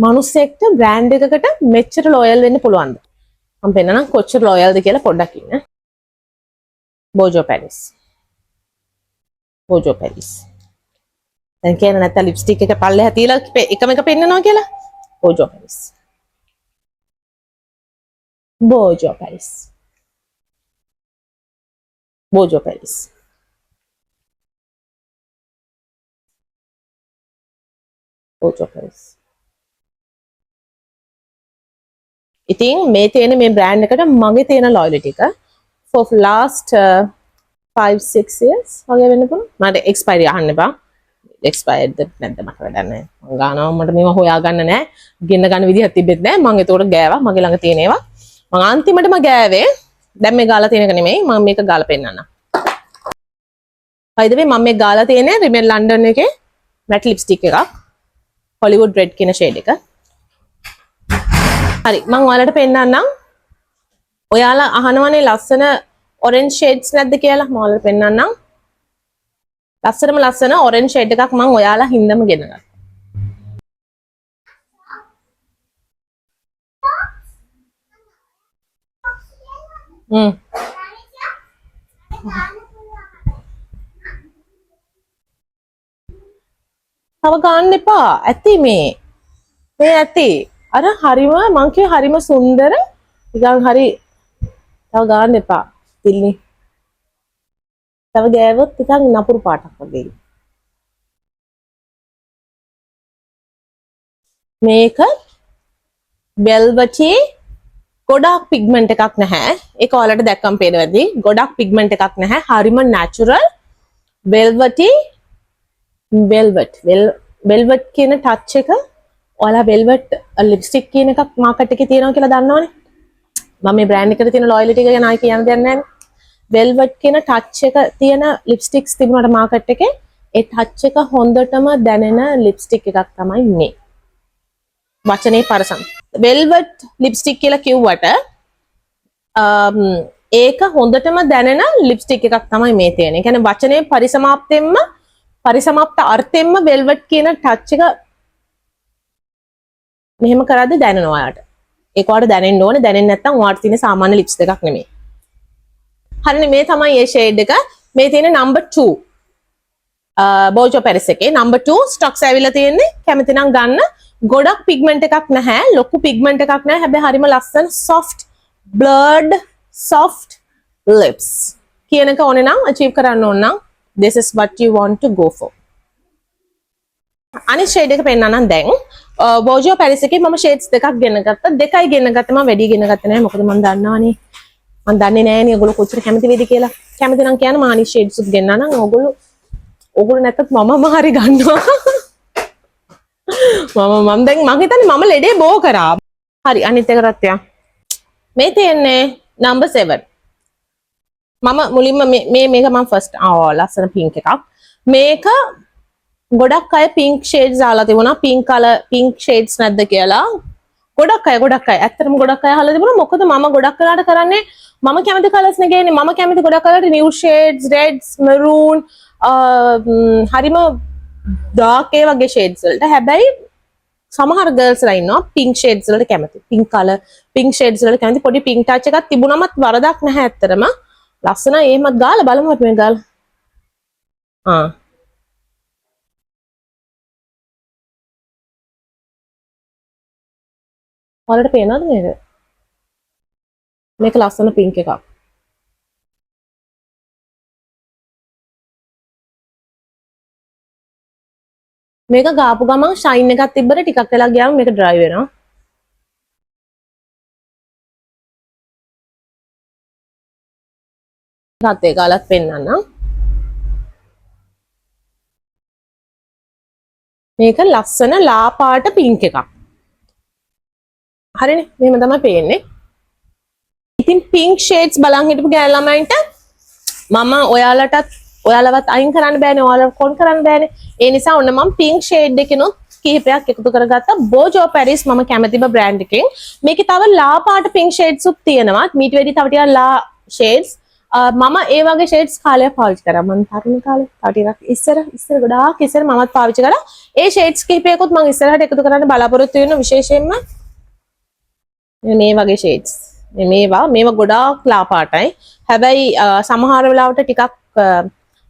මිනිස්සෙක්ට brand එකකට මෙච්චර loyal වෙන්න පුළුවන්ද? මම පෙන්නනම් කොච්චර ලෝයල්ද කියලා පොඩ්ඩක් ඉන්න. බෝජෝ පැරිස්. බෝජෝ පැරිස්. දැන් කියන නැත්නම් ලිප්ස්ටික් එක පල්ලෙහා තියලා එකම එක පෙන්නනවා කියලා. බෝජෝ පැරිස්. බෝජෝ පැරිස්. බෝජෝ පැරිස්. බෝජෝ පැරිස්. ඉතින් මේ තියෙන මේ බ්‍රෑන්ඩ් එකට මගේ තියෙන ලොයලිටි එක for last 5-6 years වගේ වෙන්න පුළුවන්. මට එක්ස්පයරි අහන්න එපා. එක්ස්පයර්ඩ් නැද්ද මට වැඩක් නැහැ. මම ගන්නවා මට මේව හොයාගන්න නැහැ. ගෙන්න ගන්න විදිහක් තිබෙත් නැහැ. මම ඒතකොට ගෑවා. මගේ ළඟ තියෙන ඒවා. මම අන්තිමටම ගෑවේ. දැන් මේ ගාලා තියෙන එක නෙමෙයි. මම මේක ගාලා පෙන්නන්නම්. by the way මම මේ ගාලා තියෙන්නේ රිමෙල් ලන්ඩන් එකේ මැට් ලිප්ස්ටික් එකක්. Hollywood Red කියන ෂේඩ් එක. හරි මම ඔයාලට පෙන්නන්නම්. ඔයාලා අහනවනේ ලස්සන orange shades නැද්ද කියලා මම ඔයාලට පෙන්නන්නම්. ලස්සනම ලස්සන orange shade එකක් මම ඔයාලා හින්දම ගෙනගත්තා. තව ගන්න එපා. ඇති මේ ඇති. අර හරිම මං කිය හරිම සුන්දර නිකන් හරි. තව ගන්න එපා. තිල්නි. තව ගෑවොත් නිකන් නපුරු පාටක් වගේ. මේක velvety ගොඩක් පිග්මන්ට් එකක් නැහැ. ඒක ඔයාලට දැක්කම පේනවා ඇති. ගොඩක් පිග්මන්ට් එකක් නැහැ. හරිම natural velvety velvet කියන ටච් එක ඔයාලා velvet lipstick කියන එකක් මාකට් එකේ තියෙනවා කියලා දන්නවනේ. මම මේ බ්‍රෑන්ඩ් එකට තියෙන loyalty එක ගැන ආයි කියන්න දෙයක් නැහැ. velvet කියන ටච් එක තියෙන lipsticks තිබුණාට මාකට් එකේ ඒ ටච් එක හොඳටම දැනෙන lipstick එකක් තමයි මේ. වචනේ පරසම්. velvet lipstick කියලා කිව්වට ඒක හොඳටම දැනෙන lipstick එකක් තමයි මේ තියෙන්නේ. ඒ කියන්නේ වචනේ පරිසමාප්ත අර්ථයෙන්ම velvet කියන ටච් එක මෙහෙම කරද්දි දැනෙනවා ඔයාලට. ඒක ඔයාලට දැනෙන්න ඕනේ. දැනෙන්නේ නැත්නම් ඔයාලට තියෙන සාමාන්‍ය ලිප්ස් දෙකක් නෙමෙයි. හරිනේ මේ තමයි මේ ෂේඩ් එක. මේ තියෙන number 2. බෝජෝ පැරිස් එකේ number 2 ස්ටොක්ස් ඇවිල්ලා තියෙන්නේ. කැමති නම් ගන්න. ගොඩක් පිග්මන්ට් එකක් නැහැ. ලොකු පිග්මන්ට් එකක් නැහැ. හැබැයි හරිම ලස්සන soft blurred soft lips. කියන එක ඕනේ නම් achieve කරන්න ඕන නම් this is what you want to go for. අනිත් ෂේඩ් එක පෙන්නන්නම් දැන්. බෝජෝ පැරිස් එකේ මම ෂේඩ්ස් දෙකක් ගෙන ගත්තා. දෙකයි ගෙන ගත්තා. මම වැඩි ගෙන ගත්තේ නැහැ. මොකද මම දන්නවනේ. මම දන්නේ නැහැනේ ඔයගොල්ලෝ කොච්චර කැමති වෙයිද කියලා. කැමති නම් කියන්න මම අනිත් ෂේඩ්ස් උත් ගෙන්නා නම් ඔයගොල්ලෝ නැත්තත් මම හරි ගන්නවා. මම දැන් මම හිතන්නේ මම ලෙඩේ බෝ කරා. හරි අනිත් එක රත්යා. මේ තියෙන්නේ number 7. මම මුලින්ම මේක මම ෆස්ට් ලස්සන පින්ක් එකක්. මේක ගොඩක් අය පින්ක් ෂේඩ්ස් ආලා තිබුණා. පින්ක් ෂේඩ්ස් නැද්ද කියලා. ගොඩක් අය ඇත්තටම ගොඩක් අය අහලා තිබුණා. මොකද මම ගොඩක් වෙලාට කරන්නේ මම කැමති කලර්ස් නේ ගේන්නේ. මම කැමති ගොඩක් කලර්ස් නිව් ෂේඩ්ස්, රෙඩ්ස්, මරූන් හරිම ඩාර්ක් ඒ වගේ ෂේඩ්ස් වලට. හැබැයි සමහර ගර්ල්ස් ලා ඉන්නවා පින්ක් ෂේඩ්ස් වලට කැමති. පින්ක් ෂේඩ්ස් වලට කැමති. පොඩි පින්ක් ටච් එකක් තිබුණමත් වරදක් නැහැ ඇත්තටම. ලස්සනයි. එහෙමත් ගාලා බලමු අපි මේ ගාලා. ඔයාලට පේනවද මේක? මේක ලස්සන පින්ක් එකක්. මේක ගාපු ගමන් ෂයින් එකක් තිබ්බට ටිකක් වෙලා ගියාම මේක ඩ්‍රයි වෙනවා. රත් එක ගාලත් පෙන්නන්නම්. මේක ලස්සන ලා පාට පින්ක් එකක්. හරිනේ මෙහෙම තමයි පේන්නේ. ඉතින් පින්ක් ෂේඩ්ස් බලන් හිටපු ගෑල් ළමයින්ට මම ඔයාලවත් අයින් කරන්න බෑනේ. ඔයාලව කොන් කරන්න බෑනේ. ඒ නිසා ඔන්න මම පින්ක් ෂේඩ් එකකිනුත් කිහිපයක් එකතු කරගත්තා. බෝජෝ පැරිස් මම කැමතිම බ්‍රෑන්ඩ් එකකින්. මේකේ තව ලා පාට පින්ක් ෂේඩ්ස් උත් තියෙනවා. මීට වැඩි තව ටිකක් ලා ෂේඩ්ස් මම ඒ වගේ ෂේඩ්ස් කාලයක් පාවිච්චි කරා. මම තරුණ කාලේ තව ටිකක් ඉස්සර ගොඩාක් ඉස්සර මමත් පාවිච්චි කරා. ඒ ෂේඩ්ස් කිහිපයකුත් මම ඉස්සරහට එකතු කරන්න බලාපොරොත්තු වෙන විශේෂයෙන්ම මේ වගේ ෂේඩ්ස්. මේවා ගොඩාක් ලා පාටයි. හැබැයි සමහර වෙලාවට ටිකක්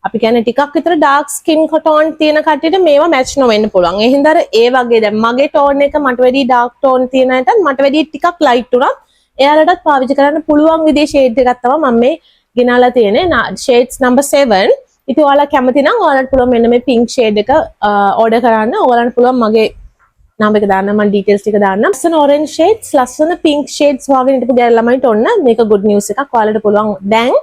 අපි කියන්නේ ටිකක් විතර ඩාර්ක් ස්කින් ටෝන් තියෙන කට්ටියට මේවා මැච් නොවෙන්න පුළුවන්. ඒ හින්දා ඒ වගේ දැන් මගේ ටෝන් එක මට වැඩි ඩාර්ක් ටෝන් තියෙන අයටත් මට වැඩි ටිකක් ලයිට් උනත් එයාලටත් පාවිච්චි කරන්න පුළුවන් විදිහේ ෂේඩ් එකක් තමයි මම මේ ගෙනල්ලා තියෙන්නේ. Shades number 7. ඉතින් ඔයාලා කැමති නම් ඔයාලට පුළුවන් මෙන්න මේ පින්ක් ෂේඩ් එක ඕඩර් කරන්න. ඔයාලට පුළුවන් මගේ නම්බර් එක දාන්න, මම ඩීටේල්ස් ටික දාන්න. ලස්සන ඔරෙන්ජ් ෂේඩ්ස්, ලස්සන පින්ක් ෂේඩ්ස් වගේ හිටපු ගෑල් ළමයිට ඔන්න මේක good news එකක්. ඔයාලට පුළුවන් දැන්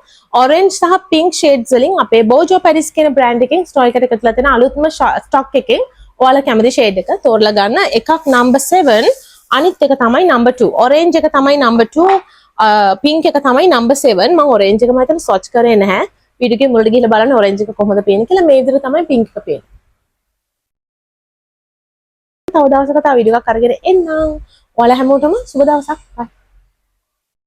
ඔරෙන්ජ් සහ පින්ක් ෂේඩ්ස් වලින් අපේ බෝජෝ පැරිස් කියන බ්‍රෑන්ඩ් එකෙන් ස්ටෝර් එකට එකතුලා තියෙන අලුත්ම ස්ටොක් එකෙන් ඔයාලා කැමති ෂේඩ් එක තෝරලා ගන්න. එකක් නම්බර් 7, අනිත් එක තමයි නම්බර් 2. ඔරෙන්ජ් එක තමයි නම්බර් 2, පින්ක් එක තමයි නම්බර් 7. මම ඔරෙන්ජ් එක මම හිතන්නේ ස්වච් කරේ නැහැ. වීඩියෝ එකේ මුලට ගිහලා බලන්න ඔරෙන්ජ් එක කොහොමද පේන්නේ කියලා. මේ විදිහට තමයි පින්ක් එක පේන්නේ. තව දවසක තව වීඩියෝ එකක් අරගෙන එන්නම්. ඔයාලා හැමෝටම සුබ දවසක්.